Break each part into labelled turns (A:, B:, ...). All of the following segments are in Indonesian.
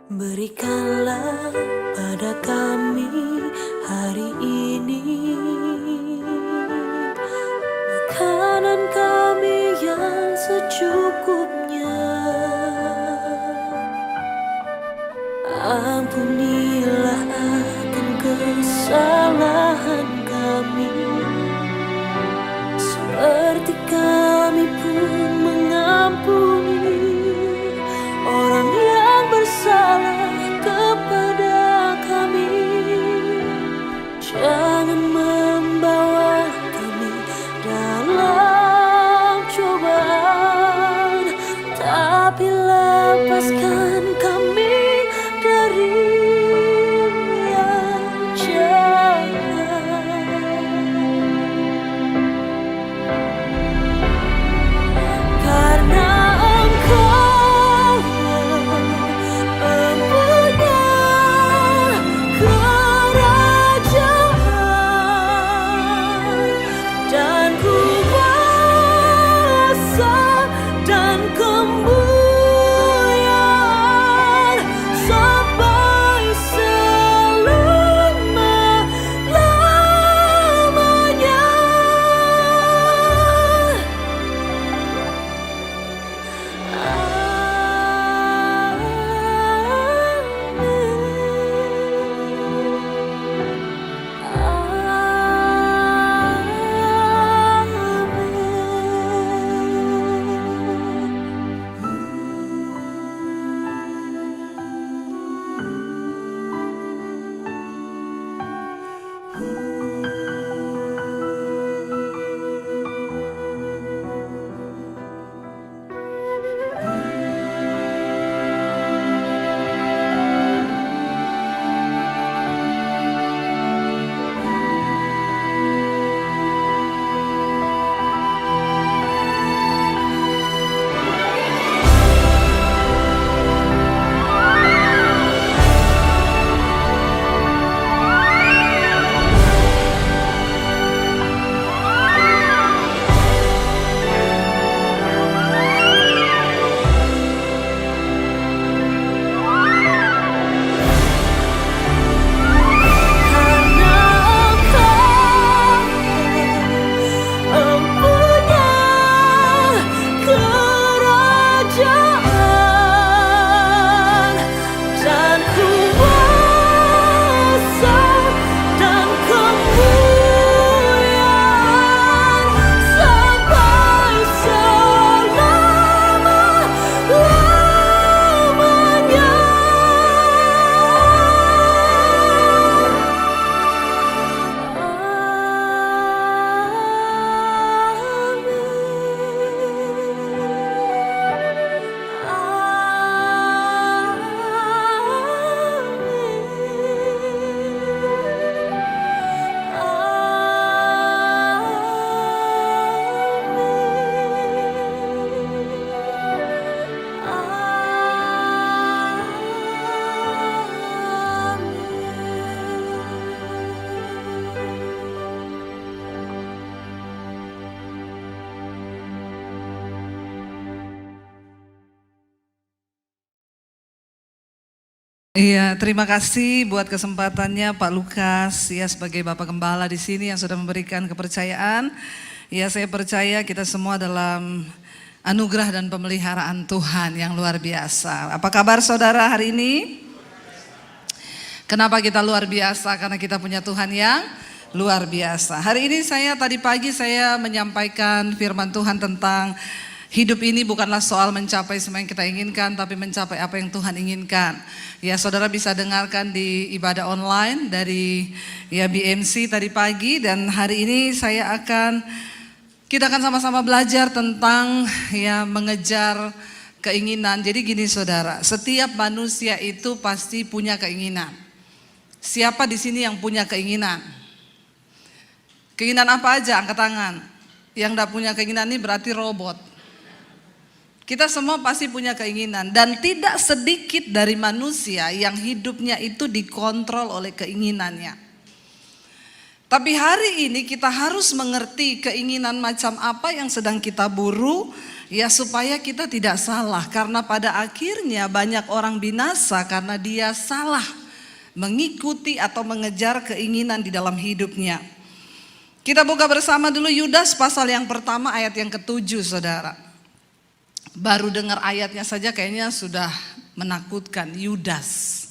A: Berikanlah pada kami hari ini makanan kami yang secukupnya. Ampunilah akan kesalahan kami, seperti kami pun mengampuni orang yang bersalah kepada kami. Jangan membawa kami dalam cobaan, tapi lepaskan kami dari yang jahat. Karena Engkau mempunyai kerajaan dan kuasa dan kemuliaan sampai selama-lamanya.
B: Iya, terima kasih buat kesempatannya Pak Lukas ya sebagai Bapak Gembala di sini yang sudah memberikan kepercayaan. Ya, saya percaya kita semua dalam anugerah dan pemeliharaan Tuhan yang luar biasa. Apa kabar saudara hari ini? Kenapa kita luar biasa? Karena kita punya Tuhan yang luar biasa. Hari ini tadi pagi saya menyampaikan firman Tuhan tentang hidup ini bukanlah soal mencapai semua yang kita inginkan, tapi mencapai apa yang Tuhan inginkan. Ya, saudara bisa dengarkan di ibadah online dari BMC tadi pagi, dan hari ini kita akan sama-sama belajar tentang mengejar keinginan. Jadi gini saudara, setiap manusia itu pasti punya keinginan. Siapa di sini yang punya keinginan? Keinginan apa aja? Angkat tangan. Yang enggak punya keinginan ini berarti robot. Kita semua pasti punya keinginan, dan tidak sedikit dari manusia yang hidupnya itu dikontrol oleh keinginannya. Tapi hari ini kita harus mengerti keinginan macam apa yang sedang kita buru, ya supaya kita tidak salah. Karena pada akhirnya banyak orang binasa karena dia salah mengikuti atau mengejar keinginan di dalam hidupnya. Kita buka bersama dulu Yudas pasal yang pertama ayat yang ke-7, saudara. Baru dengar ayatnya saja kayaknya sudah menakutkan. Yudas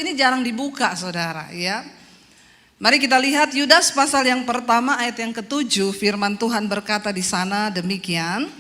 B: ini jarang dibuka, saudara, ya. Mari kita lihat Yudas pasal yang pertama ayat yang ke-7. Firman Tuhan berkata di sana demikian.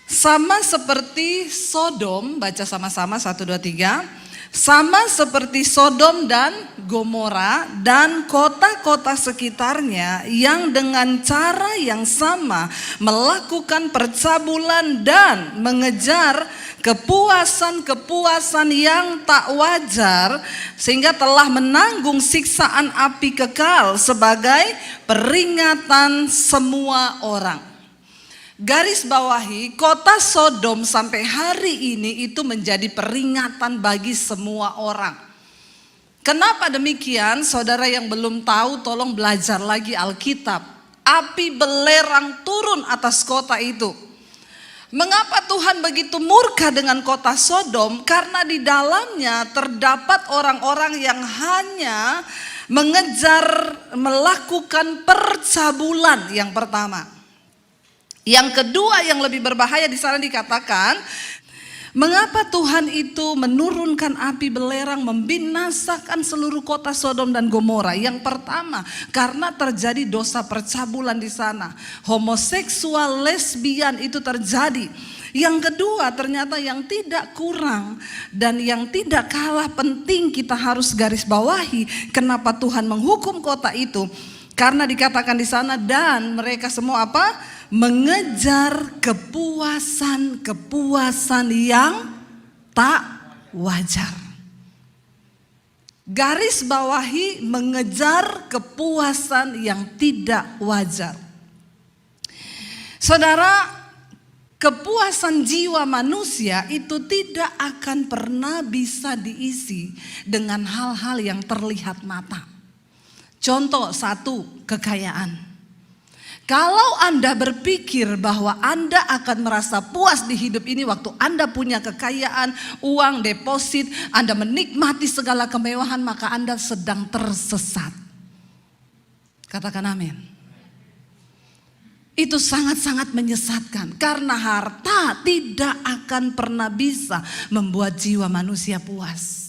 B: Sama seperti Sodom, baca sama-sama 1, 2, 3. Sama seperti Sodom dan Gomora dan kota-kota sekitarnya yang dengan cara yang sama melakukan percabulan dan mengejar kepuasan-kepuasan yang tak wajar, sehingga telah menanggung siksaan api kekal sebagai peringatan semua orang. Garis bawahi, kota Sodom sampai hari ini itu menjadi peringatan bagi semua orang. Kenapa demikian? Saudara yang belum tahu, tolong belajar lagi Alkitab. Api belerang turun atas kota itu. Mengapa Tuhan begitu murka dengan kota Sodom? Karena di dalamnya terdapat orang-orang yang hanya mengejar melakukan percabulan yang pertama. Yang kedua yang lebih berbahaya di sana dikatakan, mengapa Tuhan itu menurunkan api belerang membinasakan seluruh kota Sodom dan Gomora? Yang pertama, karena terjadi dosa percabulan di sana. Homoseksual, lesbian itu terjadi. Yang kedua, ternyata yang tidak kurang dan yang tidak kalah penting kita harus garis bawahi, kenapa Tuhan menghukum kota itu? Karena dikatakan di sana, dan mereka semua apa? Mengejar kepuasan-kepuasan yang tak wajar. Garis bawahi, mengejar kepuasan yang tidak wajar. Saudara, kepuasan jiwa manusia itu tidak akan pernah bisa diisi dengan hal-hal yang terlihat mata. Contoh satu, kekayaan. Kalau Anda berpikir bahwa Anda akan merasa puas di hidup ini waktu Anda punya kekayaan, uang, deposit, Anda menikmati segala kemewahan, maka Anda sedang tersesat. Katakan amin. Itu sangat-sangat menyesatkan, karena harta tidak akan pernah bisa membuat jiwa manusia puas.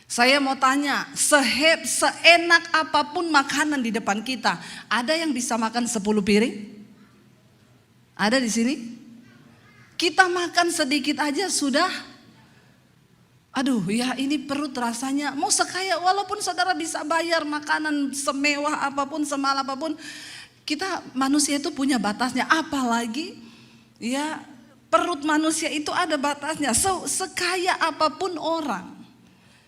B: Saya mau tanya, seenak apapun makanan di depan kita, ada yang bisa makan 10 piring? Ada di sini? Kita makan sedikit aja sudah, aduh ya ini perut rasanya, mau sekaya walaupun saudara bisa bayar makanan semewah apapun, semahal apapun, kita manusia itu punya batasnya. Apalagi ya perut manusia itu ada batasnya, sekaya apapun orang.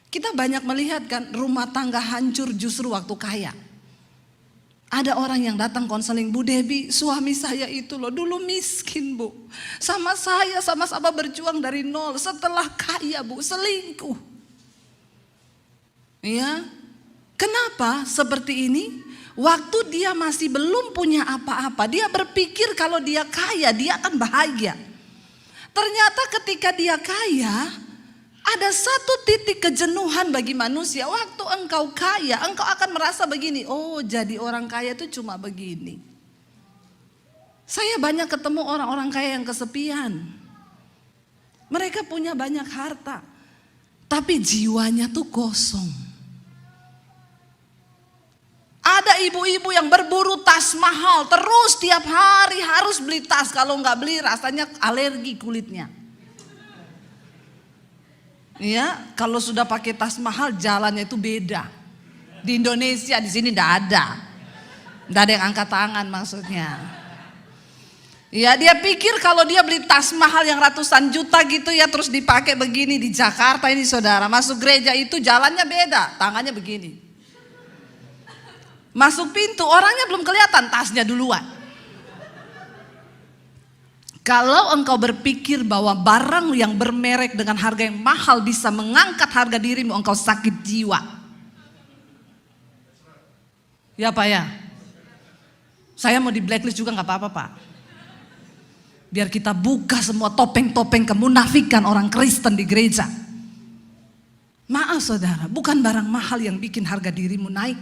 B: Kita banyak melihat kan rumah tangga hancur justru waktu kaya. Ada orang yang datang konseling, Bu Debbie, suami saya itu loh dulu miskin Bu. Sama saya sama-sama berjuang dari nol, setelah kaya Bu selingkuh. Ya, kenapa seperti ini? Waktu dia masih belum punya apa-apa, dia berpikir kalau dia kaya dia akan bahagia. Ternyata ketika dia kaya, ada satu titik kejenuhan bagi manusia. Waktu engkau kaya, engkau akan merasa begini, oh jadi orang kaya itu cuma begini. Saya banyak ketemu orang-orang kaya yang kesepian. Mereka punya banyak harta, tapi jiwanya tuh kosong. Ada ibu-ibu yang berburu tas mahal, terus tiap hari harus beli tas. Kalau nggak beli rasanya alergi kulitnya. Ya, kalau sudah pakai tas mahal jalannya itu beda. Di Indonesia, di sini enggak ada. Enggak ada yang angkat tangan maksudnya. Ya, dia pikir kalau dia beli tas mahal yang ratusan juta gitu ya terus dipakai begini di Jakarta ini saudara. Masuk gereja itu jalannya beda, tangannya begini. Masuk pintu orangnya belum kelihatan, tasnya duluan. Kalau engkau berpikir bahwa barang yang bermerek dengan harga yang mahal bisa mengangkat harga dirimu, engkau sakit jiwa. Ya Pak ya. Saya mau di blacklist juga gak apa-apa Pak. Biar kita buka semua topeng-topeng kemunafikan orang Kristen di gereja. Maaf saudara, bukan barang mahal yang bikin harga dirimu naik.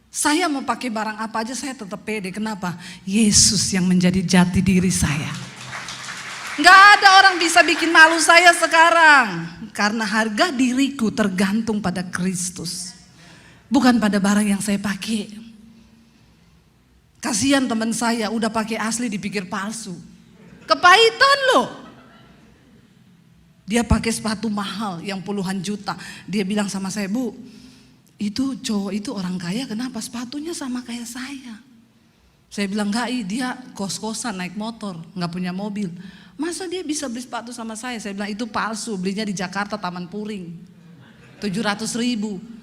B: Saya mau pakai barang apa aja saya tetap pede. Kenapa? Yesus yang menjadi jati diri saya. Gak ada orang bisa bikin malu saya sekarang. Karena harga diriku tergantung pada Kristus. Bukan pada barang yang saya pakai. Kasihan teman saya udah pakai asli dipikir palsu. Kepahitan loh. Dia pakai sepatu mahal yang puluhan juta. Dia bilang sama saya, Bu, itu cowok itu orang kaya kenapa sepatunya sama kayak saya? Saya bilang enggak, dia kos-kosan naik motor, nggak punya mobil. Masa dia bisa beli sepatu sama saya? Saya bilang itu palsu, belinya di Jakarta Taman Puring. 700.000.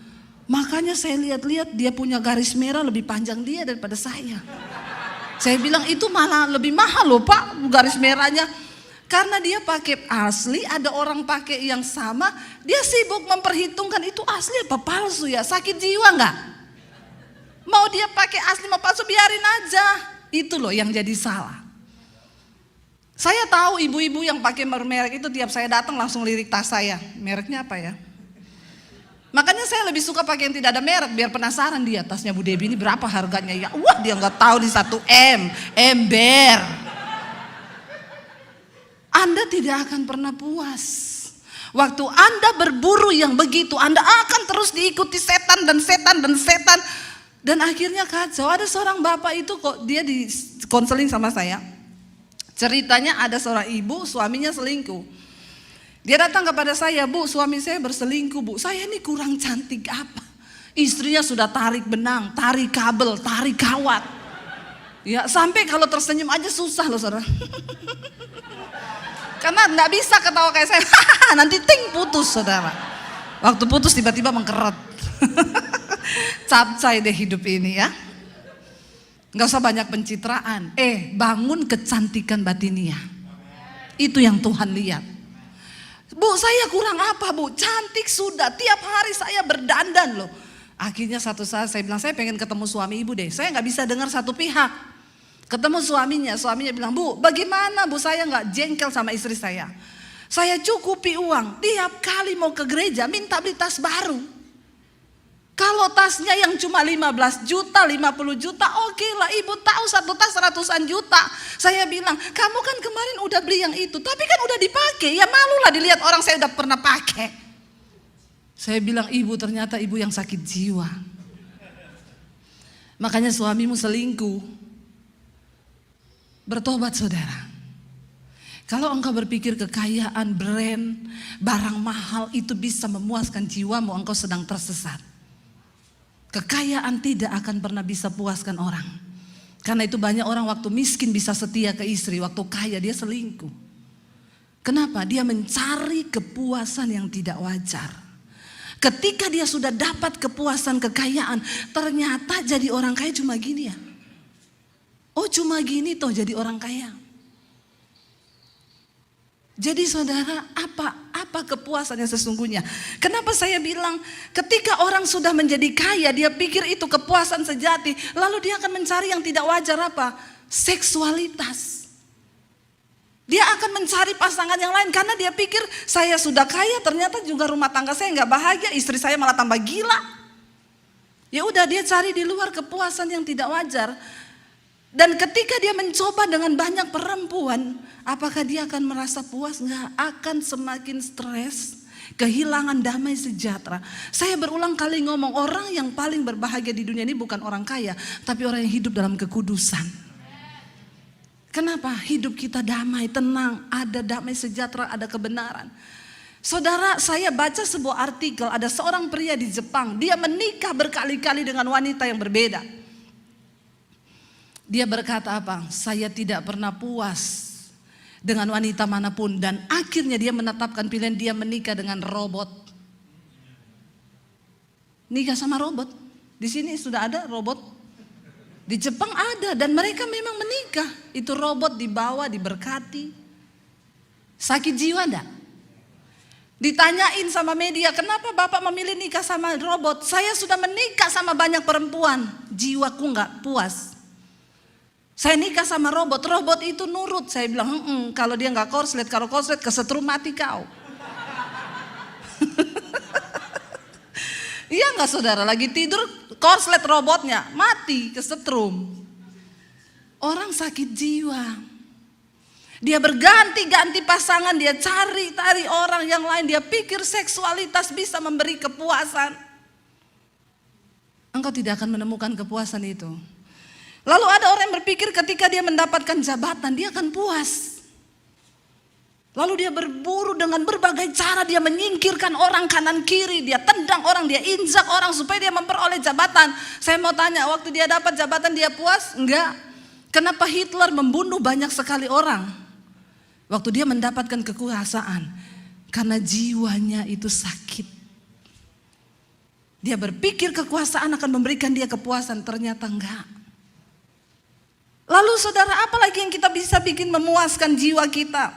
B: Makanya saya lihat-lihat dia punya garis merah lebih panjang dia daripada saya. Saya bilang itu malah lebih mahal loh Pak garis merahnya. Karena dia pakai asli, ada orang pakai yang sama. Dia sibuk memperhitungkan itu asli apa palsu ya. Sakit jiwa nggak? Mau dia pakai asli mau palsu biarin aja. Itu loh yang jadi salah. Saya tahu ibu-ibu yang pakai merek itu tiap saya datang langsung lirik tas saya. Mereknya apa ya? Makanya saya lebih suka pakai yang tidak ada merek biar penasaran dia tasnya Bu Debbie ini berapa harganya ya. Wah dia nggak tahu di 1 M, ember. Anda tidak akan pernah puas. Waktu Anda berburu yang begitu, Anda akan terus diikuti setan dan setan dan setan. Dan akhirnya kacau. Ada seorang bapak itu kok dia di konseling sama saya. Ceritanya ada seorang ibu suaminya selingkuh. Dia datang kepada saya, Bu, suami saya berselingkuh, Bu. Saya ini kurang cantik apa? Istrinya sudah tarik benang, tarik kabel, tarik kawat. Ya, sampai kalau tersenyum aja susah loh, saudara. Karena nggak bisa ketawa kayak saya. Nanti ting putus, saudara. Waktu putus tiba-tiba mengkeret. Capcay deh hidup ini ya. Nggak usah banyak pencitraan. Bangun kecantikan batinia. Itu yang Tuhan lihat. Bu, saya kurang apa Bu? Cantik sudah, tiap hari saya berdandan loh. Akhirnya satu saat saya bilang, saya pengen ketemu suami ibu deh. Saya gak bisa dengar satu pihak. Ketemu suaminya bilang, Bu bagaimana Bu saya gak jengkel sama istri saya. Saya cukupi uang, tiap kali mau ke gereja minta beli tas baru. Kalau tasnya yang cuma 15 juta, 50 juta, oke lah ibu tahu satu tas ratusan juta. Saya bilang, kamu kan kemarin udah beli yang itu, tapi kan udah dipakai, ya malulah dilihat orang saya udah pernah pakai. Saya bilang, ibu ternyata ibu yang sakit jiwa. Makanya suamimu selingkuh. Bertobat saudara. Kalau engkau berpikir kekayaan, brand, barang mahal itu bisa memuaskan jiwamu, engkau sedang tersesat. Kekayaan tidak akan pernah bisa puaskan orang. Karena itu banyak orang waktu miskin bisa setia ke istri, waktu kaya dia selingkuh. Kenapa? Dia mencari kepuasan yang tidak wajar. Ketika dia sudah dapat kepuasan kekayaan, ternyata jadi orang kaya cuma gini ya. Oh cuma gini toh jadi orang kaya. Jadi saudara, apa kepuasan yang sesungguhnya? Kenapa saya bilang ketika orang sudah menjadi kaya, dia pikir itu kepuasan sejati, lalu dia akan mencari yang tidak wajar apa? Seksualitas. Dia akan mencari pasangan yang lain karena dia pikir saya sudah kaya, ternyata juga rumah tangga saya nggak bahagia, istri saya malah tambah gila. Ya udah dia cari di luar kepuasan yang tidak wajar. Dan ketika dia mencoba dengan banyak perempuan, apakah dia akan merasa puas? Enggak, akan semakin stres, kehilangan damai sejahtera. Saya berulang kali ngomong, orang yang paling berbahagia di dunia ini bukan orang kaya, tapi orang yang hidup dalam kekudusan. Kenapa? Hidup kita damai, tenang, ada damai sejahtera, ada kebenaran. Saudara, saya baca sebuah artikel, ada seorang pria di Jepang, dia menikah berkali-kali dengan wanita yang berbeda. Dia berkata apa? Saya tidak pernah puas dengan wanita manapun, dan akhirnya dia menetapkan pilihan dia menikah dengan robot. Nikah sama robot. Di sini sudah ada robot. Di Jepang ada, dan mereka memang menikah. Itu robot dibawa, diberkati. Sakit jiwa enggak? Ditanyain sama media, kenapa Bapak memilih nikah sama robot? Saya sudah menikah sama banyak perempuan, jiwaku nggak puas. Saya nikah sama robot, robot itu nurut. Saya bilang, kalau dia nggak korslet, kalau korslet kesetrum mati kau. Iya nggak saudara, lagi tidur korslet robotnya, mati kesetrum. Orang sakit jiwa. Dia berganti-ganti pasangan, dia cari orang yang lain, dia pikir seksualitas bisa memberi kepuasan. Engkau tidak akan menemukan kepuasan itu. Lalu ada orang yang berpikir ketika dia mendapatkan jabatan, dia akan puas. Lalu dia berburu dengan berbagai cara, dia menyingkirkan orang kanan kiri, dia tendang orang, dia injak orang supaya dia memperoleh jabatan. Saya mau tanya, waktu dia dapat jabatan dia puas? Enggak. Kenapa Hitler membunuh banyak sekali orang? Waktu dia mendapatkan kekuasaan, karena jiwanya itu sakit. Dia berpikir kekuasaan akan memberikan dia kepuasan, ternyata enggak. Lalu saudara, apa lagi yang kita bisa bikin memuaskan jiwa kita?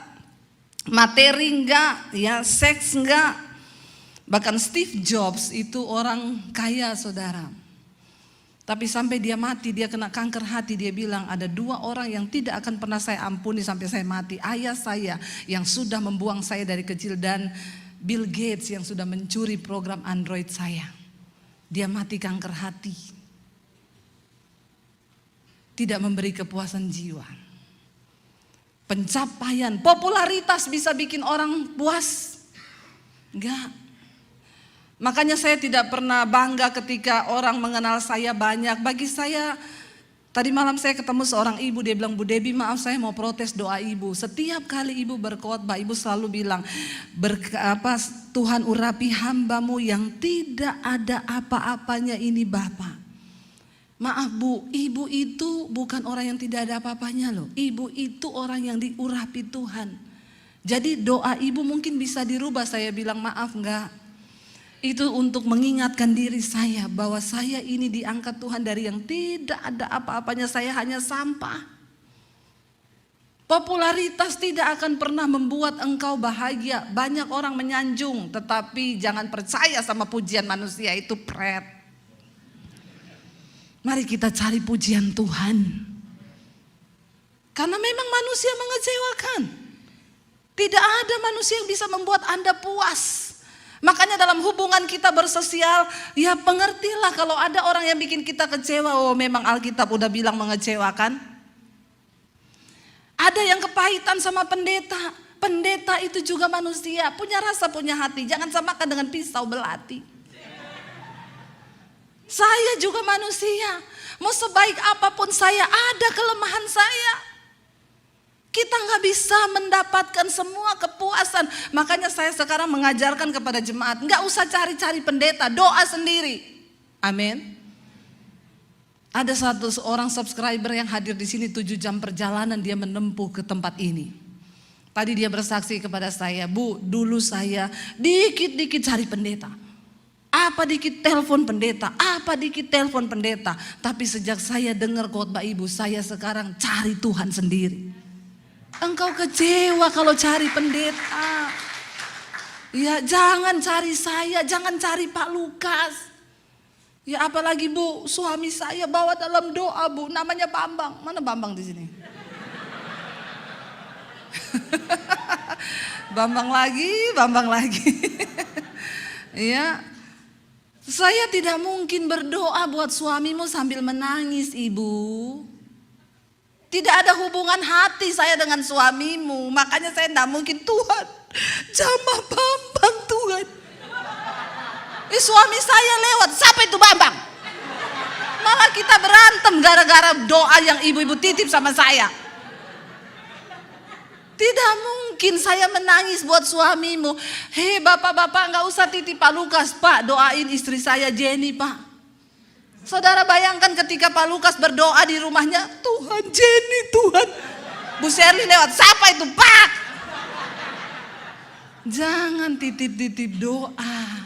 B: Materi enggak, ya seks enggak. Bahkan Steve Jobs itu orang kaya saudara. Tapi sampai dia mati, dia kena kanker hati, dia bilang ada 2 orang yang tidak akan pernah saya ampuni sampai saya mati. Ayah saya yang sudah membuang saya dari kecil dan Bill Gates yang sudah mencuri program Android saya. Dia mati kanker hati. Tidak memberi kepuasan jiwa. Pencapaian, popularitas bisa bikin orang puas? Enggak. Makanya saya tidak pernah bangga ketika orang mengenal saya banyak. Bagi saya, tadi malam saya ketemu seorang ibu, dia bilang, Bu Debbie maaf saya mau protes doa ibu. Setiap kali ibu berkhotbah, ibu selalu bilang, Tuhan urapi hambamu yang tidak ada apa-apanya ini Bapa. Maaf Bu, ibu itu bukan orang yang tidak ada apa-apanya loh. Ibu itu orang yang diurapi Tuhan. Jadi doa ibu mungkin bisa dirubah. Saya bilang maaf enggak. Itu untuk mengingatkan diri saya bahwa saya ini diangkat Tuhan dari yang tidak ada apa-apanya, saya hanya sampah. Popularitas tidak akan pernah membuat engkau bahagia. Banyak orang menyanjung, tetapi jangan percaya sama pujian manusia, itu pret. Mari kita cari pujian Tuhan. Karena memang manusia mengecewakan. Tidak ada manusia yang bisa membuat Anda puas. Makanya dalam hubungan kita bersosial, ya pengertilah kalau ada orang yang bikin kita kecewa. Oh memang Alkitab udah bilang mengecewakan. Ada yang kepahitan sama pendeta. Pendeta itu juga manusia, punya rasa, punya hati. Jangan samakan dengan pisau belati. Saya juga manusia. Mau sebaik apapun saya, ada kelemahan saya. Kita nggak bisa mendapatkan semua kepuasan. Makanya saya sekarang mengajarkan kepada jemaat, nggak usah cari-cari pendeta, doa sendiri. Amin. Ada satu orang subscriber yang hadir di sini 7 jam perjalanan dia menempuh ke tempat ini. Tadi dia bersaksi kepada saya, Bu, dulu saya dikit-dikit cari pendeta. Apa dikit telepon pendeta, apa dikit telepon pendeta. Tapi sejak saya dengar khotbah ibu, saya sekarang cari Tuhan sendiri. Engkau kecewa kalau cari pendeta. Ya jangan cari saya, jangan cari Pak Lukas. Ya apalagi Bu, suami saya bawa dalam doa Bu, namanya Bambang. Mana Bambang di sini? Bambang lagi. Ya, saya tidak mungkin berdoa buat suamimu sambil menangis Ibu. Tidak ada hubungan hati saya dengan suamimu. Makanya saya tidak mungkin, Tuhan jamah Bambang Tuhan. Suami saya lewat, siapa itu Bambang? Malah kita berantem gara-gara doa yang ibu-ibu titip sama saya. Tidak mungkin saya menangis buat suamimu. Hei bapak-bapak gak usah titip Pak Lukas. Pak doain istri saya Jenny Pak. Saudara bayangkan ketika Pak Lukas berdoa di rumahnya, Tuhan Jenny Tuhan. Bu Sherly lewat, siapa itu Pak? Jangan titip-titip doa.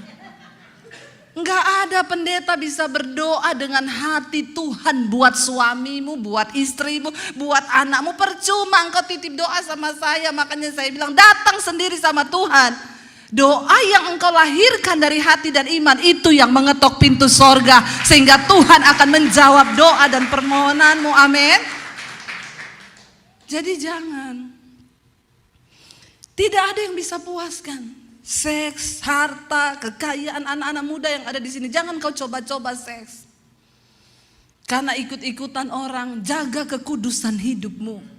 B: Enggak ada pendeta bisa berdoa dengan hati Tuhan buat suamimu, buat istrimu, buat anakmu. Percuma engkau titip doa sama saya. Makanya saya bilang datang sendiri sama Tuhan. Doa yang engkau lahirkan dari hati dan iman itu yang mengetok pintu sorga, sehingga Tuhan akan menjawab doa dan permohonanmu. Amin. Jadi jangan. Tidak ada yang bisa puaskan. Seks, harta, kekayaan anak-anak muda yang ada di sini. Jangan kau coba-coba seks. Karena ikut-ikutan orang. Jaga kekudusan hidupmu.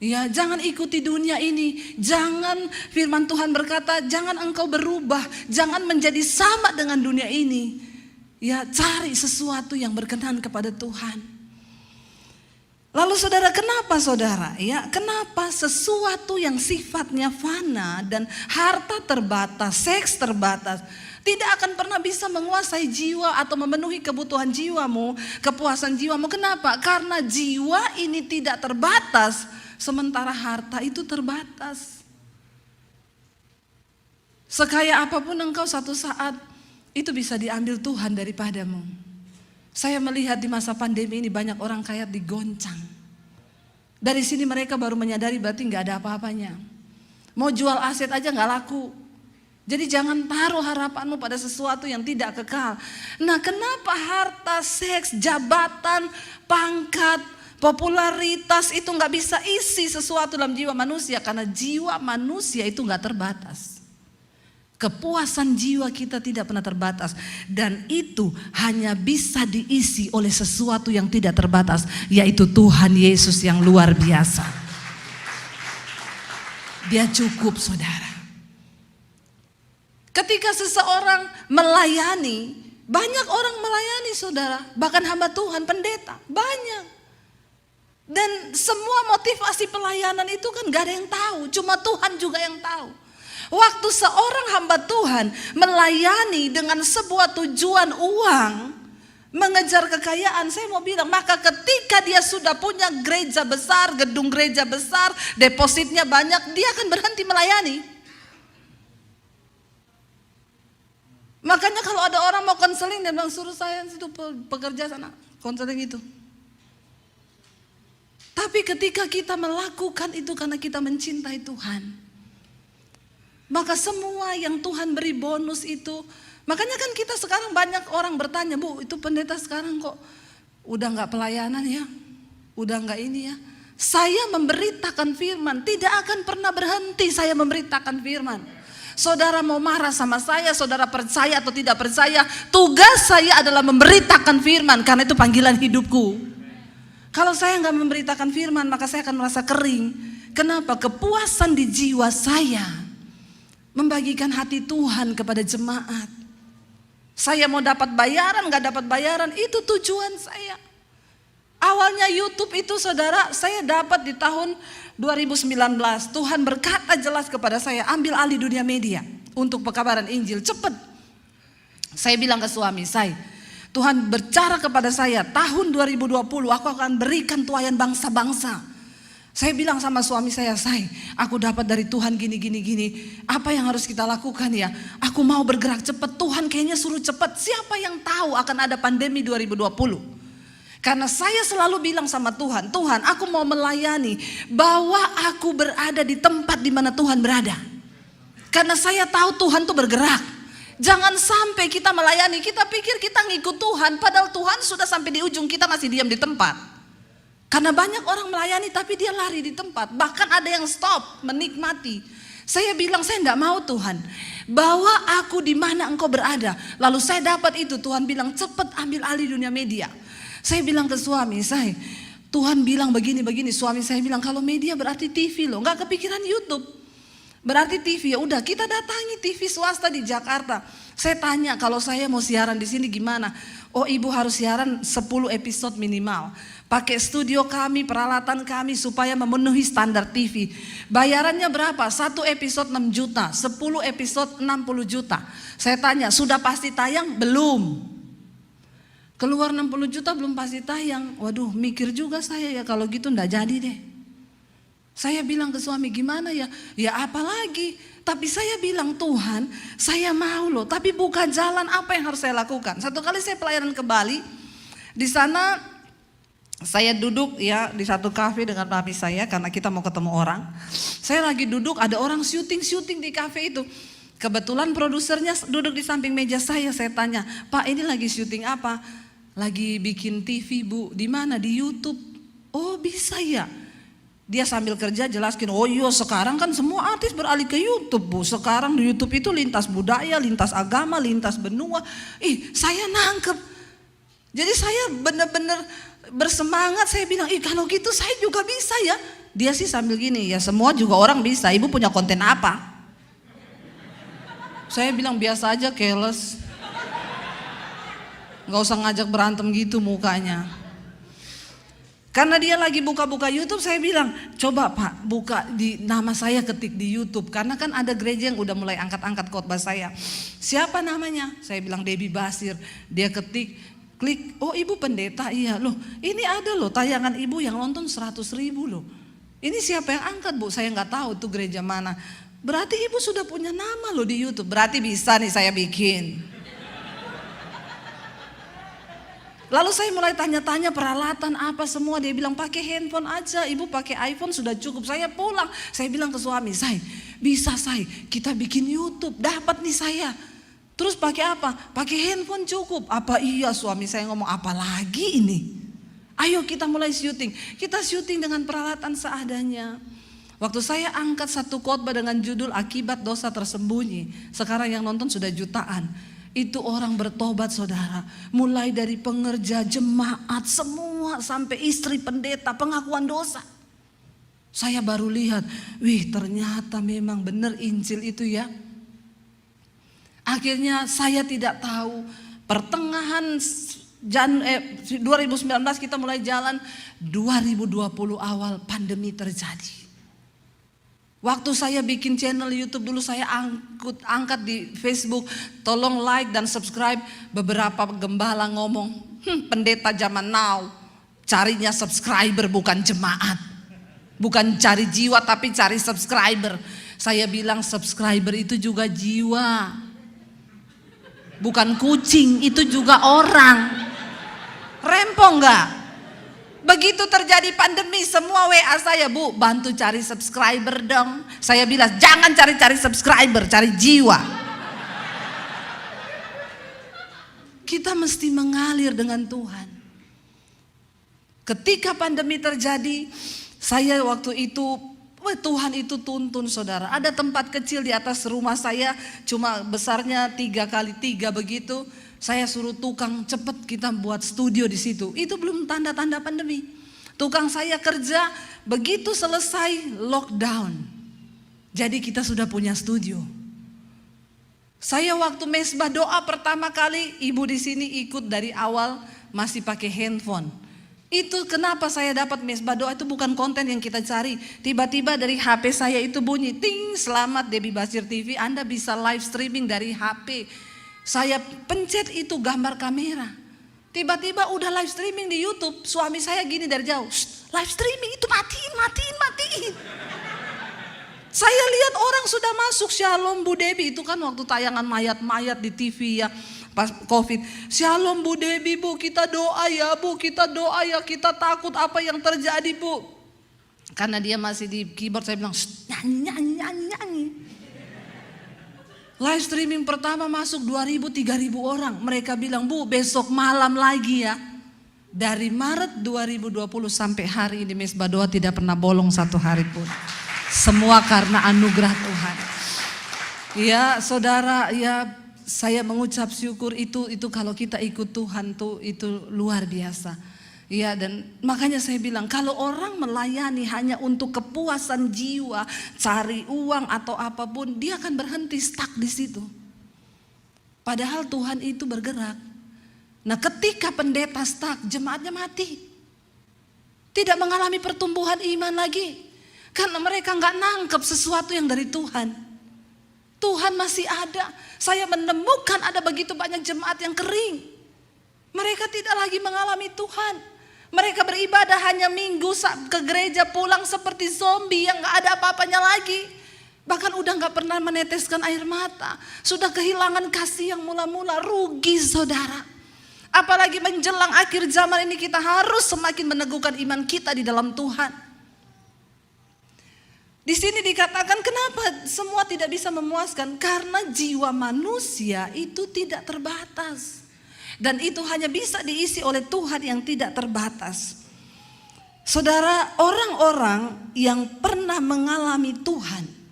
B: Ya, jangan ikuti dunia ini. Jangan, firman Tuhan berkata, jangan engkau berubah. Jangan menjadi sama dengan dunia ini. Ya, cari sesuatu yang berkenan kepada Tuhan. Lalu saudara, kenapa saudara? Ya, kenapa sesuatu yang sifatnya fana dan harta terbatas, seks terbatas, tidak akan pernah bisa menguasai jiwa atau memenuhi kebutuhan jiwamu, kepuasan jiwamu. Kenapa? Karena jiwa ini tidak terbatas, sementara harta itu terbatas. Sekaya apapun engkau, satu saat itu bisa diambil Tuhan daripadamu. Saya melihat di masa pandemi ini banyak orang kaya digoncang. Dari sini mereka baru menyadari berarti gak ada apa-apanya. Mau jual aset aja gak laku. Jadi jangan taruh harapanmu pada sesuatu yang tidak kekal. Nah, kenapa harta, seks, jabatan, pangkat, popularitas itu gak bisa isi sesuatu dalam jiwa manusia? Karena jiwa manusia itu gak terbatas. Kepuasan jiwa kita tidak pernah terbatas. Dan itu hanya bisa diisi oleh sesuatu yang tidak terbatas, yaitu Tuhan Yesus yang luar biasa. Dia cukup, saudara. Ketika seseorang melayani, banyak orang melayani, saudara. Bahkan hamba Tuhan, pendeta, banyak. Dan semua motivasi pelayanan itu kan gak ada yang tahu. Cuma Tuhan juga yang tahu. Waktu seorang hamba Tuhan melayani dengan sebuah tujuan uang, mengejar kekayaan, saya mau bilang, maka ketika dia sudah punya gereja besar, gedung gereja besar, depositnya banyak, dia akan berhenti melayani. Makanya kalau ada orang mau konseling, dia bilang, suruh saya itu pekerja sana, konseling itu. Tapi ketika kita melakukan itu karena kita mencintai Tuhan, maka semua yang Tuhan beri bonus itu. Makanya kan kita sekarang banyak orang bertanya, Bu, itu pendeta sekarang kok udah gak pelayanan ya, udah gak ini ya. Saya memberitakan firman, tidak akan pernah berhenti saya memberitakan firman. Saudara mau marah sama saya, saudara percaya atau tidak percaya, tugas saya adalah memberitakan firman, karena itu panggilan hidupku. Kalau saya gak memberitakan firman, maka saya akan merasa kering. Kenapa? Kepuasan di jiwa saya membagikan hati Tuhan kepada jemaat. Saya mau dapat bayaran, gak dapat bayaran, itu tujuan saya. Awalnya YouTube itu, saudara, saya dapat di tahun 2019. Tuhan berkata jelas kepada saya, ambil alih dunia media untuk pekabaran Injil, cepat. Saya bilang ke suami saya, Tuhan bercara kepada saya, tahun 2020 aku akan berikan tuayan bangsa-bangsa. Saya bilang sama suami saya, aku dapat dari Tuhan gini. Apa yang harus kita lakukan ya? Aku mau bergerak cepat, Tuhan kayaknya suruh cepat. Siapa yang tahu akan ada pandemi 2020? Karena saya selalu bilang sama Tuhan, Tuhan aku mau melayani, bahwa aku berada di tempat di mana Tuhan berada. Karena saya tahu Tuhan tuh bergerak. Jangan sampai kita melayani, kita pikir kita ngikut Tuhan, padahal Tuhan sudah sampai di ujung, kita masih diam di tempat. Karena banyak orang melayani tapi dia lari di tempat. Bahkan ada yang stop, menikmati. Saya bilang, saya tidak mau Tuhan, bawa aku di mana engkau berada. Lalu saya dapat itu, Tuhan bilang cepat ambil alih dunia media. Saya bilang ke suami saya, Tuhan bilang begini. Suami saya bilang, kalau media berarti TV loh, nggak kepikiran YouTube. Berarti TV, ya udah kita datangi TV swasta di Jakarta. Saya tanya, kalau saya mau siaran di sini gimana? Oh, ibu harus siaran 10 episode minimal. Pakai studio kami, peralatan kami supaya memenuhi standar TV. Bayarannya berapa? 1 episode 6 juta, 10 episode 60 juta. Saya tanya, sudah pasti tayang? Belum. Keluar 60 juta belum pasti tayang. Waduh, mikir juga saya ya, kalau gitu enggak jadi deh. Saya bilang ke suami, gimana ya? Ya apalagi. Tapi saya bilang, Tuhan saya mau loh, tapi bukan jalan, apa yang harus saya lakukan? Satu kali saya pelayanan ke Bali. Di sana Saya duduk ya di satu kafe dengan mami saya karena kita mau ketemu orang. Saya lagi duduk, ada orang syuting di kafe itu. Kebetulan produsernya duduk di samping meja saya tanya, "Pak, ini lagi syuting apa?" "Lagi bikin TV, Bu." "Di mana?" "Di YouTube." "Oh, bisa ya?" Dia sambil kerja jelaskin, "Oh iya, sekarang kan semua artis beralih ke YouTube, Bu. Sekarang di YouTube itu lintas budaya, lintas agama, lintas benua." Saya nangkep. Jadi saya benar-benar bersemangat, saya bilang, "Kalau gitu saya juga bisa ya." Dia sih sambil gini, "Ya semua juga orang bisa, Ibu punya konten apa?" Saya bilang, "Biasa aja, keles. Gak usah ngajak berantem gitu mukanya." Karena dia lagi buka-buka YouTube, saya bilang, "Coba Pak, buka di nama saya, ketik di YouTube." Karena kan ada gereja yang udah mulai angkat-angkat khotbah saya. "Siapa namanya?" Saya bilang, "Debbie Basir." Dia ketik, klik, "Oh, Ibu pendeta." "Iya." "Loh, ini ada loh tayangan Ibu yang nonton 100.000 loh. Ini siapa yang angkat, Bu?" "Saya nggak tahu tuh gereja mana." "Berarti Ibu sudah punya nama loh di YouTube." "Berarti bisa nih saya bikin." Lalu saya mulai tanya-tanya peralatan apa semua. Dia bilang, "Pakai handphone aja, Ibu pakai iPhone sudah cukup." Saya pulang, saya bilang ke suami, "Say, bisa Say, kita bikin YouTube, dapat nih saya." "Terus pakai apa?" "Pakai handphone cukup." "Apa iya?" Suami saya ngomong, "Apa lagi ini? Ayo kita mulai syuting." Kita syuting dengan peralatan seadanya. Waktu saya angkat satu khotbah dengan judul "Akibat Dosa Tersembunyi", sekarang yang nonton sudah jutaan. Itu orang bertobat, saudara. Mulai dari pengerja, jemaat, semua sampai istri pendeta, pengakuan dosa. Saya baru lihat, ternyata memang benar Injil itu ya. Akhirnya saya tidak tahu, pertengahan 2019 kita mulai jalan, 2020 awal pandemi terjadi. Waktu saya bikin channel YouTube dulu, saya angkat di Facebook, "Tolong like dan subscribe." Beberapa gembala ngomong, "Pendeta zaman now carinya subscriber bukan jemaat, bukan cari jiwa tapi cari subscriber." Saya bilang, subscriber itu juga jiwa, bukan kucing, itu juga orang. Rempong nggak? Begitu terjadi pandemi, semua WA saya, "Bu, bantu cari subscriber dong." Saya bilang, "Jangan cari-cari subscriber, cari jiwa." Kita mesti mengalir dengan Tuhan. Ketika pandemi terjadi, saya waktu itu, Tuhan itu tuntun, saudara. Ada tempat kecil di atas rumah saya, cuma besarnya 3x3 begitu. Saya suruh tukang, "Cepet kita buat studio di situ." Itu belum tanda-tanda pandemi. Tukang saya kerja, begitu selesai lockdown. Jadi kita sudah punya studio. Saya waktu mesbah doa pertama kali, ibu di sini ikut dari awal masih pakai handphone. Itu kenapa saya dapat mesbah doa, itu bukan konten yang kita cari. Tiba-tiba dari HP saya itu bunyi, ting, "Selamat Debbie Basir TV, Anda bisa live streaming dari HP." Saya pencet itu gambar kamera. Tiba-tiba udah live streaming di YouTube. Suami saya gini dari jauh, "Live streaming itu matiin." Saya lihat orang sudah masuk, "Shalom Bu Debbie." Itu kan waktu tayangan mayat-mayat di TV ya, pas COVID. "Shalom Bu Debbie, Bu, kita doa ya Bu, kita doa ya, kita takut apa yang terjadi Bu." Karena dia masih di keyboard, saya bilang, "Nyanyi." Live streaming pertama masuk 2.000-3.000 orang. Mereka bilang, "Bu, besok malam lagi ya." Dari Maret 2020 sampai hari ini mesbah doa tidak pernah bolong satu hari pun. Semua karena anugerah Tuhan. Ya saudara, ya saya mengucap syukur itu kalau kita ikut Tuhan tuh itu luar biasa. Ya, dan makanya saya bilang, kalau orang melayani hanya untuk kepuasan jiwa, cari uang atau apapun, dia akan berhenti stuck di situ. Padahal Tuhan itu bergerak. Nah, ketika pendeta stuck, jemaatnya mati. Tidak mengalami pertumbuhan iman lagi. Karena mereka nggak nangkep sesuatu yang dari Tuhan. Tuhan masih ada. Saya menemukan ada begitu banyak jemaat yang kering. Mereka tidak lagi mengalami Tuhan. Mereka beribadah hanya minggu ke gereja, pulang seperti zombie yang gak ada apa-apanya lagi. Bahkan udah gak pernah meneteskan air mata. Sudah kehilangan kasih yang mula-mula, rugi saudara. Apalagi menjelang akhir zaman ini kita harus semakin meneguhkan iman kita di dalam Tuhan. Di sini dikatakan kenapa semua tidak bisa memuaskan? Karena jiwa manusia itu tidak terbatas. Dan itu hanya bisa diisi oleh Tuhan yang tidak terbatas. Saudara, orang-orang yang pernah mengalami Tuhan,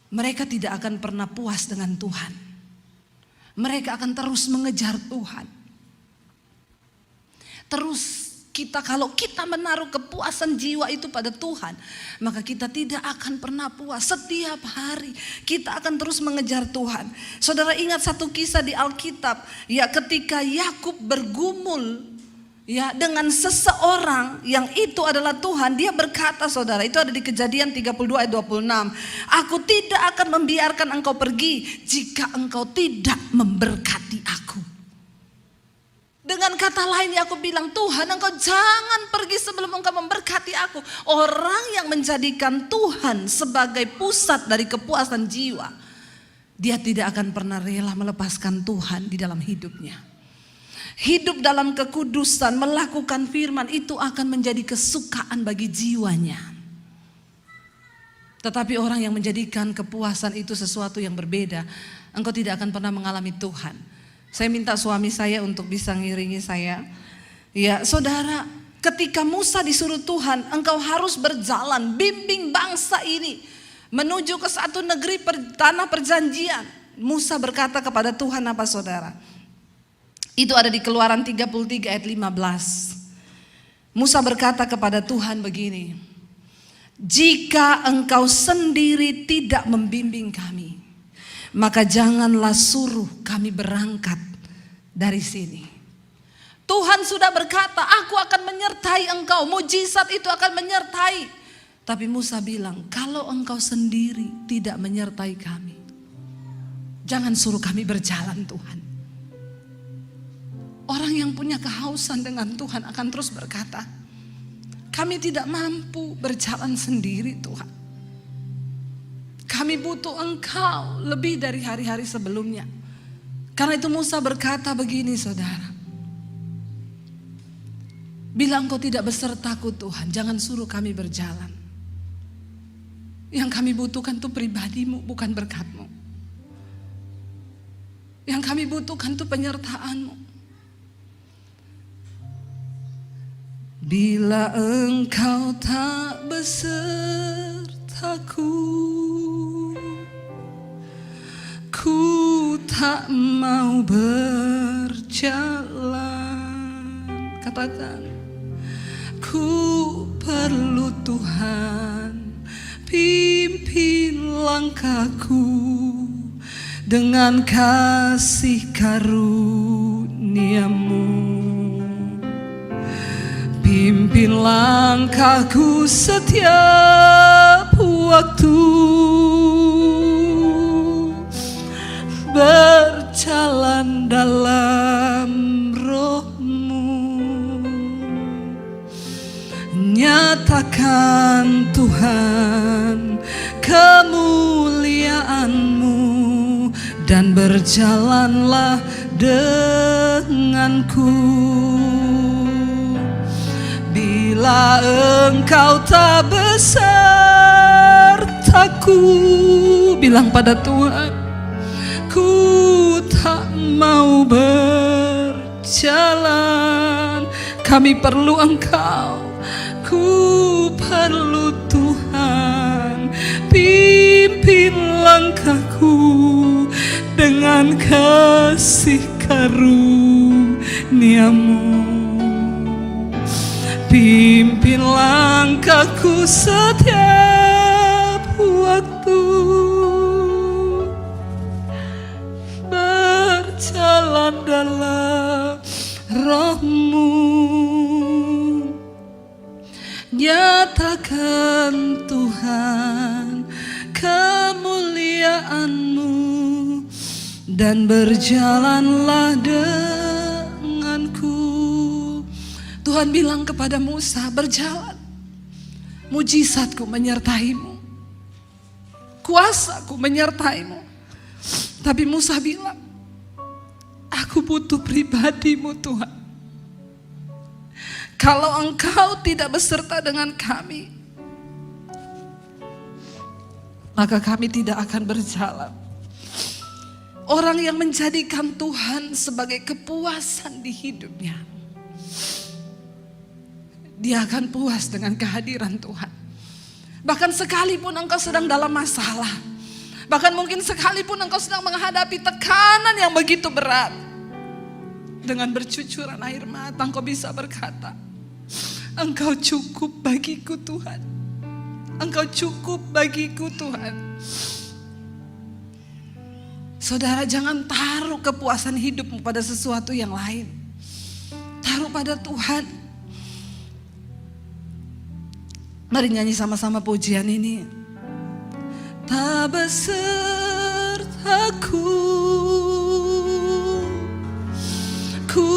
B: mereka tidak akan pernah puas dengan Tuhan. Mereka akan terus mengejar Tuhan. Terus kalau kita menaruh kepuasan jiwa itu pada Tuhan, maka kita tidak akan pernah puas. Setiap hari kita akan terus mengejar Tuhan. Saudara ingat satu kisah di Alkitab, ya ketika Yakub bergumul ya dengan seseorang yang itu adalah Tuhan, dia berkata, saudara, itu ada di Kejadian 32 ayat 26. Aku tidak akan membiarkan engkau pergi jika engkau tidak memberkati aku. Dengan kata lain Yakub bilang, Tuhan engkau jangan pergi sebelum engkau memberkati aku. Orang yang menjadikan Tuhan sebagai pusat dari kepuasan jiwa, dia tidak akan pernah rela melepaskan Tuhan di dalam hidupnya. Hidup dalam kekudusan, melakukan firman itu akan menjadi kesukaan bagi jiwanya. Tetapi orang yang menjadikan kepuasan itu sesuatu yang berbeda, engkau tidak akan pernah mengalami Tuhan. Saya minta suami saya untuk bisa ngiringi saya. Ya, saudara, ketika Musa disuruh Tuhan, engkau harus berjalan, bimbing bangsa ini menuju ke satu negeri tanah perjanjian. Musa berkata kepada Tuhan apa, saudara? Itu ada di Keluaran 33 ayat 15. Musa berkata kepada Tuhan begini, jika engkau sendiri tidak membimbing kami, maka janganlah suruh kami berangkat dari sini. Tuhan sudah berkata, aku akan menyertai engkau, mujizat itu akan menyertai. Tapi Musa bilang, kalau engkau sendiri tidak menyertai kami, jangan suruh kami berjalan Tuhan. Orang yang punya kehausan dengan Tuhan akan terus berkata, kami tidak mampu berjalan sendiri Tuhan. Kami butuh engkau lebih dari hari-hari sebelumnya. Karena itu Musa berkata begini, saudara. Bila engkau tidak besertaku Tuhan, jangan suruh kami berjalan. Yang kami butuhkan itu pribadimu, bukan berkatmu. Yang kami butuhkan itu penyertaanmu. Bila engkau tak besertaku, ku tak mau berjalan. Katakan, ku perlu Tuhan, pimpin langkahku dengan kasih karunia-Mu. Pimpin langkahku setiap waktu, berjalan dalam Roh-Mu. Nyatakan Tuhan kemuliaan-Mu dan berjalanlah denganku. Bila engkau tak besertaku, bilang pada Tuhan, ku tak mau berjalan. Kami perlu engkau, ku perlu Tuhan, pimpin langkahku dengan kasih karunia-Mu. Pimpin langkahku setiap waktu, berjalan dalam Roh-Mu. Nyatakan Tuhan kemuliaan-Mu dan berjalanlah denganku. Tuhan bilang kepada Musa, berjalan, mujizatku menyertaimu, kuasaku menyertaimu. Tapi Musa bilang, aku Aku butuh pribadi-Mu Tuhan. Kalau Engkau tidak beserta dengan kami, maka kami tidak akan berjalan. Orang yang menjadikan Tuhan sebagai kepuasan di hidupnya, dia akan puas dengan kehadiran Tuhan. Bahkan sekalipun engkau sedang dalam masalah, bahkan mungkin sekalipun engkau sedang menghadapi tekanan yang begitu berat, dengan bercucuran air mata engkau bisa berkata, Engkau cukup bagiku Tuhan. Engkau cukup bagiku Tuhan. Saudara, jangan taruh kepuasan hidupmu pada sesuatu yang lain. Taruh pada Tuhan. Mari nyanyi sama-sama pujian ini. Tak besertaku, ku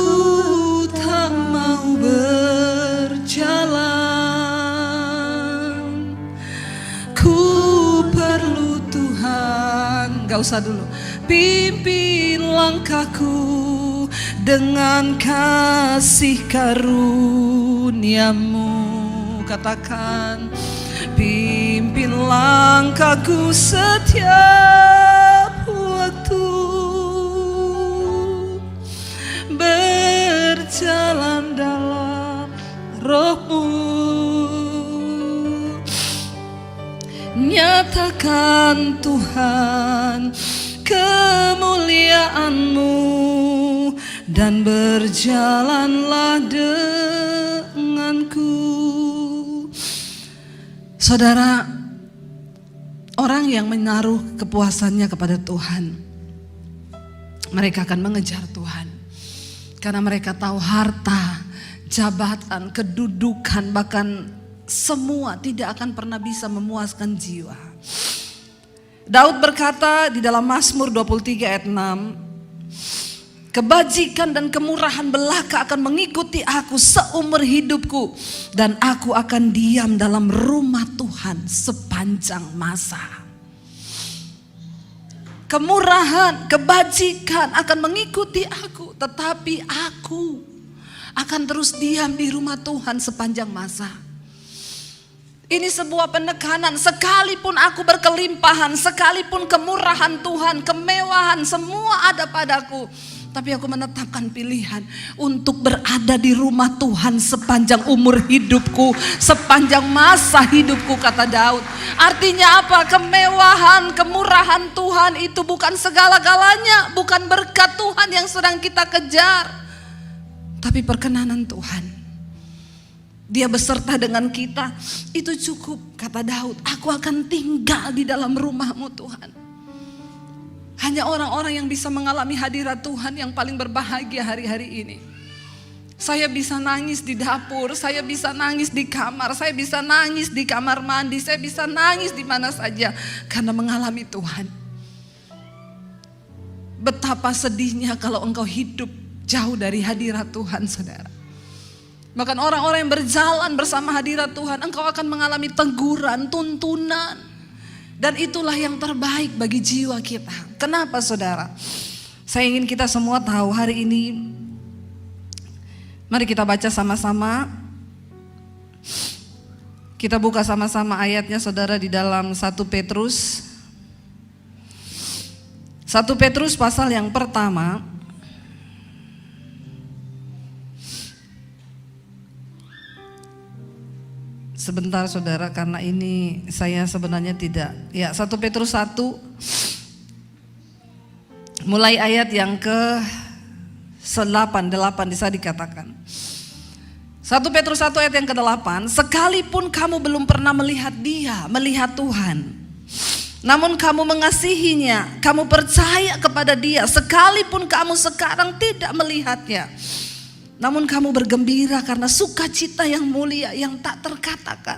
B: tak mau berjalan. Ku perlu Tuhan. Gak usah dulu. Pimpin langkahku dengan kasih karunia-Mu. Katakan, pimpin langkahku setiap waktu, berjalan dalam Roh-Mu. Nyatakan Tuhan kemuliaan-Mu dan berjalanlah denganku. Saudara, orang yang menaruh kepuasannya kepada Tuhan, mereka akan mengejar Tuhan. Karena mereka tahu harta, jabatan, kedudukan, bahkan semua tidak akan pernah bisa memuaskan jiwa. Daud berkata di dalam Mazmur 23 ayat 6, kebajikan dan kemurahan belaka akan mengikuti aku seumur hidupku, dan aku akan diam dalam rumah Tuhan sepanjang masa. Kemurahan, kebajikan akan mengikuti aku, tetapi aku akan terus diam di rumah Tuhan sepanjang masa. Ini sebuah penekanan. Sekalipun aku berkelimpahan, sekalipun kemurahan Tuhan, kemewahan semua ada padaku, tapi aku menetapkan pilihan untuk berada di rumah Tuhan sepanjang umur hidupku, sepanjang masa hidupku, kata Daud. Artinya apa? Kemewahan, kemurahan Tuhan itu bukan segala-galanya, bukan berkat Tuhan yang sedang kita kejar, tapi perkenanan Tuhan. Dia beserta dengan kita, itu cukup, kata Daud. Aku akan tinggal di dalam rumah-Mu Tuhan. Hanya orang-orang yang bisa mengalami hadirat Tuhan yang paling berbahagia hari-hari ini. Saya bisa nangis di dapur, saya bisa nangis di kamar, saya bisa nangis di kamar mandi, saya bisa nangis di mana saja karena mengalami Tuhan. Betapa sedihnya kalau engkau hidup jauh dari hadirat Tuhan, saudara. Bahkan orang-orang yang berjalan bersama hadirat Tuhan, engkau akan mengalami teguran, tuntunan. Dan itulah yang terbaik bagi jiwa kita. Kenapa, saudara? Saya ingin kita semua tahu hari ini. Mari kita baca sama-sama. Kita buka sama-sama ayatnya, saudara, di dalam 1 Petrus. 1 Petrus pasal yang pertama. Sebentar saudara, karena ini saya sebenarnya tidak. Ya, 1 Petrus 1 mulai ayat yang ke-8 bisa dikatakan. 1 Petrus 1 ayat yang ke-8, sekalipun kamu belum pernah melihat Dia, melihat Tuhan, namun kamu mengasihinya, kamu percaya kepada Dia, sekalipun kamu sekarang tidak melihatnya, namun kamu bergembira karena sukacita yang mulia yang tak terkatakan.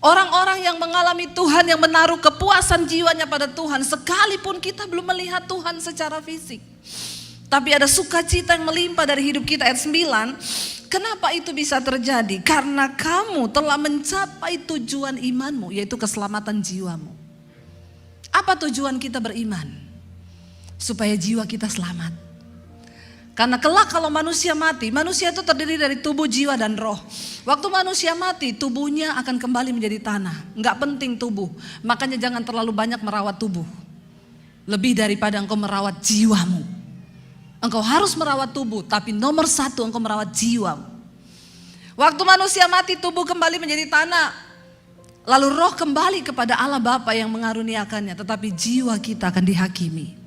B: Orang-orang yang mengalami Tuhan, yang menaruh kepuasan jiwanya pada Tuhan, sekalipun kita belum melihat Tuhan secara fisik, tapi ada sukacita yang melimpah dari hidup kita. Ayat 9, kenapa itu bisa terjadi? Karena kamu telah mencapai tujuan imanmu, yaitu keselamatan jiwamu. Apa tujuan kita beriman? Supaya jiwa kita selamat. Karena kelak kalau manusia mati, manusia itu terdiri dari tubuh, jiwa, dan roh. Waktu manusia mati, tubuhnya akan kembali menjadi tanah. Enggak penting tubuh, makanya jangan terlalu banyak merawat tubuh. Lebih daripada engkau merawat jiwamu. Engkau harus merawat tubuh, tapi nomor satu engkau merawat jiwamu. Waktu manusia mati, tubuh kembali menjadi tanah. Lalu roh kembali kepada Allah Bapa yang mengaruniakannya, tetapi jiwa kita akan dihakimi.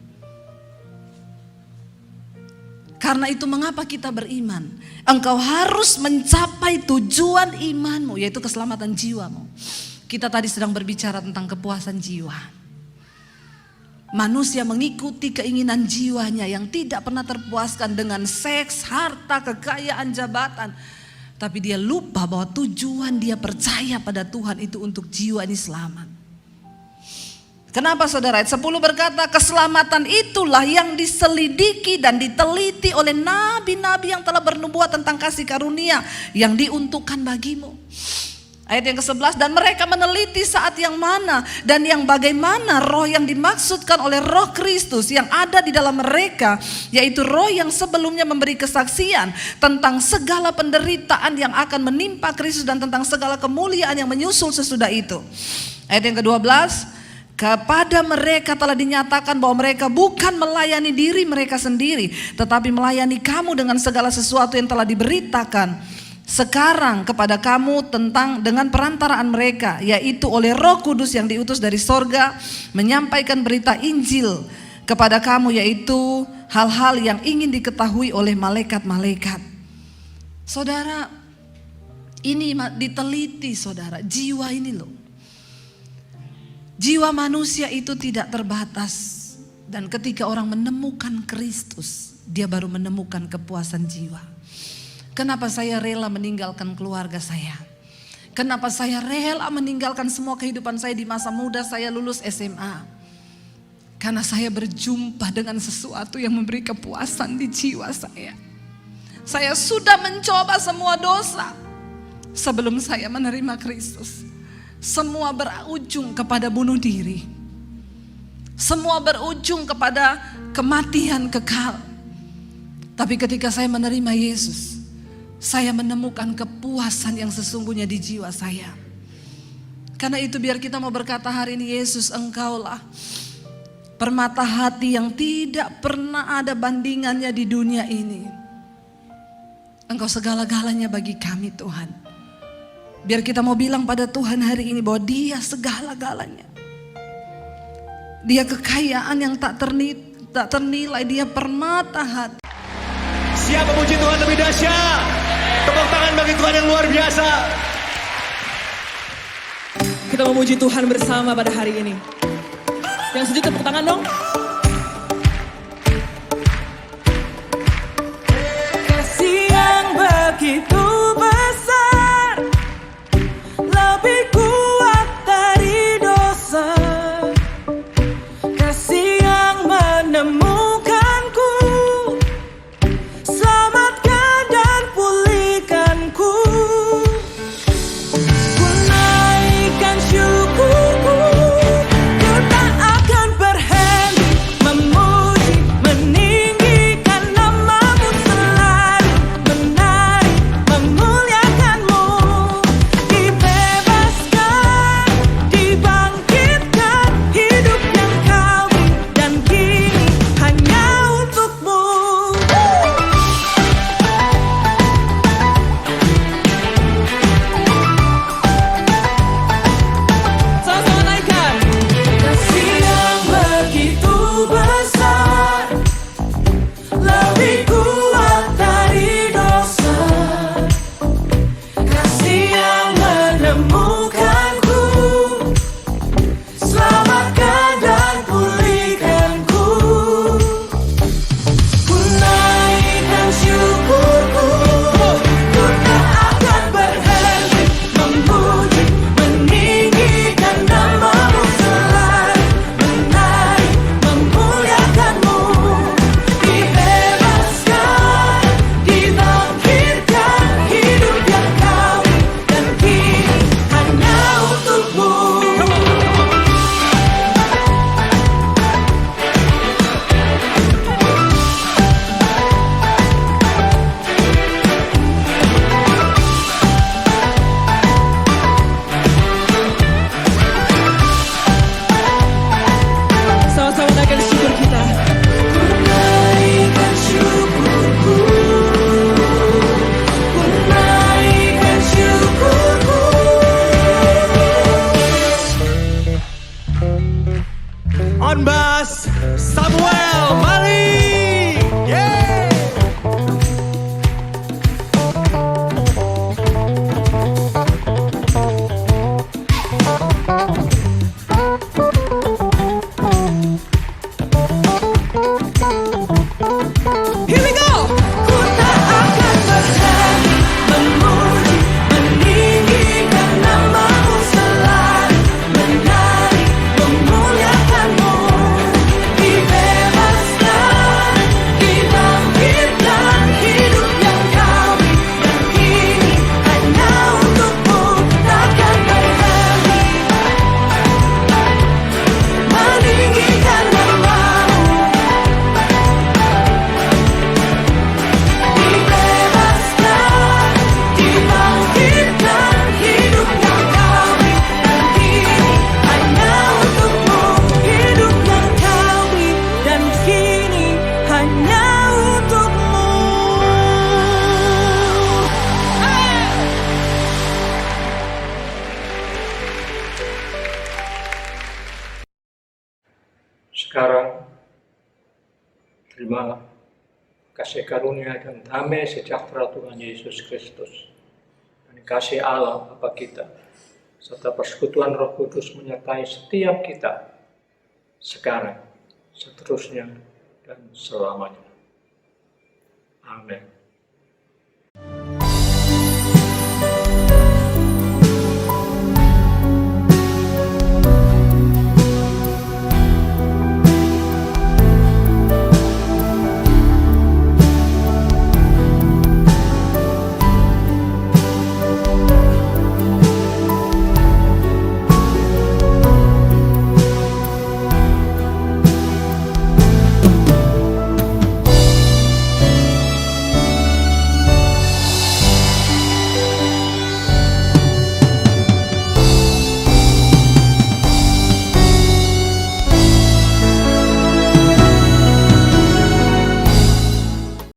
B: Karena itu mengapa kita beriman? Engkau harus mencapai tujuan imanmu, yaitu keselamatan jiwamu. Kita tadi sedang berbicara tentang kepuasan jiwa. Manusia mengikuti keinginan jiwanya yang tidak pernah terpuaskan dengan seks, harta, kekayaan, jabatan. Tapi dia lupa bahwa tujuan dia percaya pada Tuhan itu untuk jiwa ini selamat. Kenapa saudara? Ayat 10 berkata, keselamatan itulah yang diselidiki dan diteliti oleh nabi-nabi yang telah bernubuat tentang kasih karunia yang diuntukkan bagimu. Ayat yang ke-11, dan mereka meneliti saat yang mana dan yang bagaimana roh yang dimaksudkan oleh roh Kristus yang ada di dalam mereka, yaitu roh yang sebelumnya memberi kesaksian tentang segala penderitaan yang akan menimpa Kristus dan tentang segala kemuliaan yang menyusul sesudah itu. Ayat yang ke-12, kepada mereka telah dinyatakan bahwa mereka bukan melayani diri mereka sendiri, tetapi melayani kamu dengan segala sesuatu yang telah diberitakan sekarang kepada kamu dengan perantaraan mereka, yaitu oleh Roh Kudus yang diutus dari sorga, menyampaikan berita Injil kepada kamu, yaitu hal-hal yang ingin diketahui oleh malaikat-malaikat. Saudara, ini diteliti saudara, jiwa ini loh. Jiwa manusia itu tidak terbatas. Dan ketika orang menemukan Kristus, dia baru menemukan kepuasan jiwa. Kenapa saya rela meninggalkan keluarga saya? Kenapa saya rela meninggalkan semua kehidupan saya di masa muda saya lulus SMA? Karena saya berjumpa dengan sesuatu yang memberi kepuasan di jiwa saya. Saya sudah mencoba semua dosa sebelum saya menerima Kristus. Semua berujung kepada bunuh diri. Semua berujung kepada kematian kekal. Tapi ketika saya menerima Yesus, saya menemukan kepuasan yang sesungguhnya di jiwa saya. Karena itu biar kita mau berkata hari ini, Yesus, Engkaulah permata hati yang tidak pernah ada bandingannya di dunia ini. Engkau segala-galanya bagi kami Tuhan. Biar kita mau bilang pada Tuhan hari ini bahwa Dia segala-galanya. Dia kekayaan yang tak ternilai, Dia permata hati.
C: Siapa memuji Tuhan lebih dahsyat? Tepuk tangan bagi Tuhan yang luar biasa.
A: Kita memuji Tuhan bersama pada hari ini. Yang setuju tepuk tangan dong. Kasih yang begitu besar, lebih kuat dari dosa. Kasih yang menemukanku, selamatkan dan pulihkanku. Ku naikkan syukurku, ku tak akan berhenti
D: sekarang. Terima kasih karunia dan damai sejahtera Tuhan Yesus Kristus, dan kasih Allah Bapa kita, serta persekutuan Roh Kudus menyertai setiap kita sekarang, seterusnya, dan selamanya. Amin.